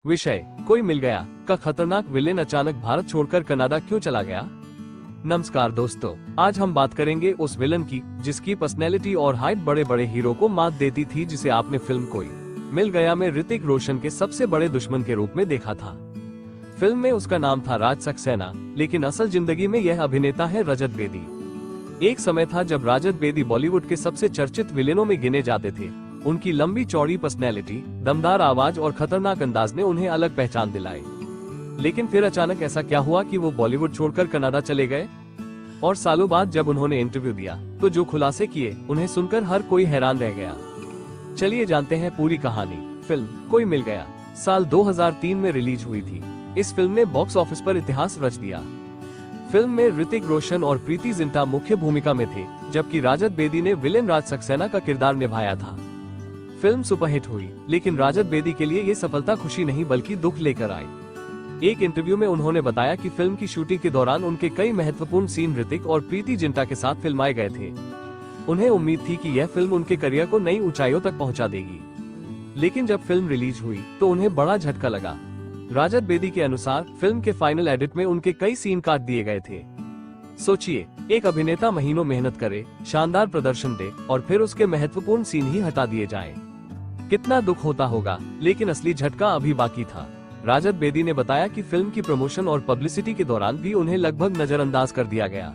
विषय, कोई मिल गया का खतरनाक विलेन अचानक भारत छोड़कर कनाडा क्यों चला गया। नमस्कार दोस्तों, आज हम बात करेंगे उस विलन की जिसकी पर्सनैलिटी और हाइट बड़े बड़े हीरो को मात देती थी, जिसे आपने फिल्म कोई मिल गया में ऋतिक रोशन के सबसे बड़े दुश्मन के रूप में देखा था। फिल्म में उसका नाम था राज सक्सेना, लेकिन असल जिंदगी में यह अभिनेता है रजत बेदी। एक समय था जब रजत बेदी बॉलीवुड के सबसे चर्चित विलेनों में गिने जाते थे। उनकी लंबी चौड़ी पर्सनैलिटी, दमदार आवाज और खतरनाक अंदाज ने उन्हें अलग पहचान दिलाई। लेकिन फिर अचानक ऐसा क्या हुआ कि वो बॉलीवुड छोड़कर कनाडा चले गए? और सालों बाद जब उन्होंने इंटरव्यू दिया तो जो खुलासे किए, उन्हें सुनकर हर कोई हैरान रह गया। चलिए जानते हैं पूरी कहानी। फिल्म कोई मिल गया साल 2003 में रिलीज हुई थी। इस फिल्म ने बॉक्स ऑफिस पर इतिहास रच दिया। फिल्म में ऋतिक रोशन और प्रीति जिंटा मुख्य भूमिका में थे, जबकि रजत बेदी ने विलेन राज सक्सेना का किरदार निभाया था। फिल्म सुपरहिट हुई, लेकिन रजत बेदी के लिए ये सफलता खुशी नहीं बल्कि दुख लेकर आई। एक इंटरव्यू में उन्होंने बताया कि फिल्म की शूटिंग के दौरान उनके कई महत्वपूर्ण सीन ऋतिक और प्रीति जिंटा के साथ फिल्माए गए थे। उन्हें उम्मीद थी कि यह फिल्म उनके करियर को नई ऊंचाइयों तक पहुंचा देगी। लेकिन जब फिल्म रिलीज हुई तो उन्हें बड़ा झटका लगा। रजत बेदी के अनुसार फिल्म के फाइनल एडिट में उनके कई सीन काट दिए गए थे। सोचिए, एक अभिनेता महीनों मेहनत करे, शानदार प्रदर्शन दे और फिर उसके महत्वपूर्ण सीन ही हटा दिए जाएं। कितना दुख होता होगा। लेकिन असली झटका अभी बाकी था। रजत बेदी ने बताया कि फिल्म की प्रमोशन और पब्लिसिटी के दौरान भी उन्हें लगभग नजरअंदाज कर दिया गया।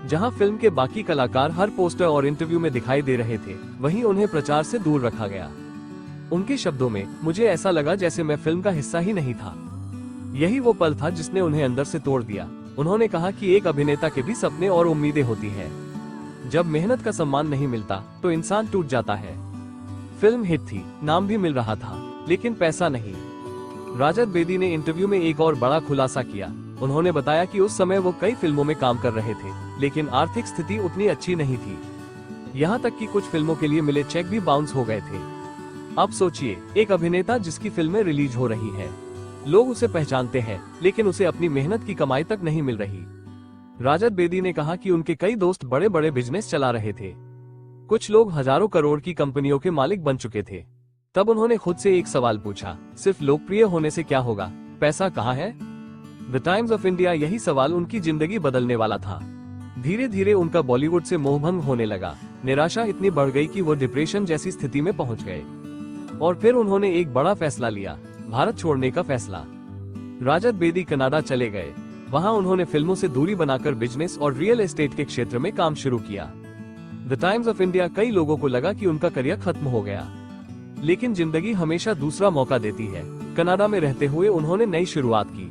जहां फिल्म के बाकी कलाकार हर पोस्टर और इंटरव्यू में दिखाई दे रहे थे, वहीं उन्हें प्रचार से दूर रखा गया। उनके शब्दों में, मुझे ऐसा लगा जैसे मैं फिल्म का हिस्सा ही नहीं था। यही वो पल था जिसने उन्हें अंदर से तोड़ दिया। उन्होंने कहा कि एक अभिनेता के भी सपने और उम्मीदें होती हैं। जब मेहनत का सम्मान नहीं मिलता तो इंसान टूट जाता है। फिल्म हिट थी, नाम भी मिल रहा था, लेकिन पैसा नहीं। रजत बेदी ने इंटरव्यू में एक और बड़ा खुलासा किया। उन्होंने बताया कि उस समय वो कई फिल्मों में काम कर रहे थे, लेकिन आर्थिक स्थिति उतनी अच्छी नहीं थी। यहाँ तक कि कुछ फिल्मों के लिए मिले चेक भी बाउंस हो गए थे। अब सोचिए, एक अभिनेता जिसकी फिल्में रिलीज हो रही हैं, लोग उसे पहचानते हैं, लेकिन उसे अपनी मेहनत की कमाई तक नहीं मिल रही। रजत बेदी ने कहा कि उनके कई दोस्त बड़े बड़े बिजनेस चला रहे थे। कुछ लोग हजारों करोड़ की कंपनियों के मालिक बन चुके थे। तब उन्होंने खुद से एक सवाल पूछा, सिर्फ लोकप्रिय होने से क्या होगा, पैसा कहाँ है? द टाइम्स ऑफ इंडिया यही सवाल उनकी जिंदगी बदलने वाला था। धीरे धीरे उनका बॉलीवुड से मोहभंग होने लगा। निराशा इतनी बढ़ गई कि वो डिप्रेशन जैसी स्थिति में पहुंच गए। और फिर उन्होंने एक बड़ा फैसला लिया, भारत छोड़ने का फैसला। रजत बेदी कनाडा चले गए। वहां उन्होंने फिल्मों से दूरी बनाकर बिजनेस और रियल एस्टेट के क्षेत्र में काम शुरू किया। द टाइम्स ऑफ इंडिया कई लोगों को लगा कि उनका करियर खत्म हो गया, लेकिन जिंदगी हमेशा दूसरा मौका देती है। कनाडा में रहते हुए उन्होंने नई शुरुआत की।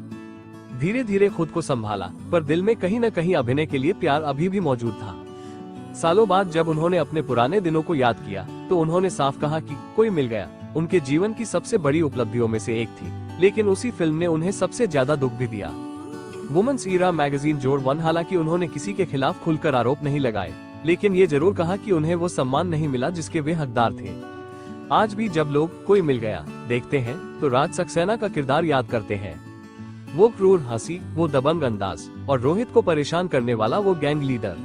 धीरे धीरे खुद को संभाला, पर दिल में कहीं न कहीं अभिनय के लिए प्यार अभी भी मौजूद था। सालों बाद जब उन्होंने अपने पुराने दिनों को याद किया तो उन्होंने साफ कहा कि कोई मिल गया उनके जीवन की सबसे बड़ी उपलब्धियों में से एक थी, लेकिन उसी फिल्म ने उन्हें सबसे ज्यादा दुख भी दिया। वुमेन्स ईरा मैगजीन जोड़ 1, हालांकि उन्होंने किसी के खिलाफ खुलकर आरोप नहीं लगाए, लेकिन ये जरूर कहा कि उन्हें वो सम्मान नहीं मिला जिसके वे हकदार थे। आज भी जब लोग कोई मिल गया देखते हैं तो राज सक्सेना का किरदार याद करते हैं। वो क्रूर हंसी, वो दबंग अंदाज और रोहित को परेशान करने वाला वो गैंग लीडर,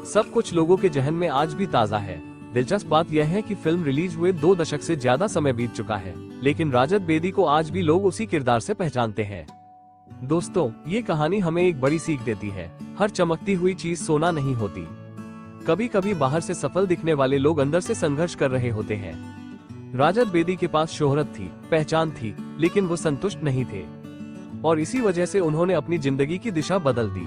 सब कुछ लोगों के जहन में आज भी ताजा है। दिलचस्प बात यह है कि फिल्म रिलीज हुए 2 दशक से ज्यादा समय बीत चुका है, लेकिन रजत बेदी को आज भी लोग उसी किरदार से पहचानते हैं। दोस्तों, ये कहानी हमें एक बड़ी सीख देती है। हर चमकती हुई चीज सोना नहीं होती। कभी कभी बाहर से सफल दिखने वाले लोग अंदर से संघर्ष कर रहे होते हैं। रजत बेदी के पास शोहरत थी, पहचान थी, लेकिन वो संतुष्ट नहीं थे और इसी वजह से उन्होंने अपनी जिंदगी की दिशा बदल दी।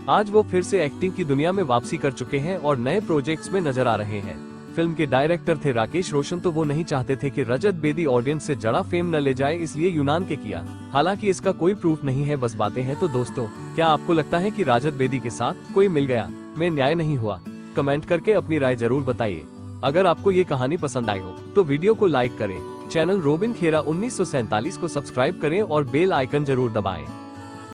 आज वो फिर से एक्टिंग की दुनिया में वापसी कर चुके हैं और नए प्रोजेक्ट्स में नजर आ रहे हैं। फिल्म के डायरेक्टर थे राकेश रोशन, तो वो नहीं चाहते थे कि रजत बेदी ऑडियंस से जड़ा फेम न ले जाए, इसलिए यूनान के किया। हालांकि इसका कोई प्रूफ नहीं है, बस बातें हैं। तो दोस्तों, क्या आपको लगता है कि रजत बेदी के साथ कोई मिल गया में न्याय नहीं हुआ? कमेंट करके अपनी राय जरूर बताइए। अगर आपको ये कहानी पसंद आई हो तो वीडियो को लाइक करें, चैनल रोबिन खेरा 1947 को सब्सक्राइब करें और बेल आइकन जरूर दबाएं।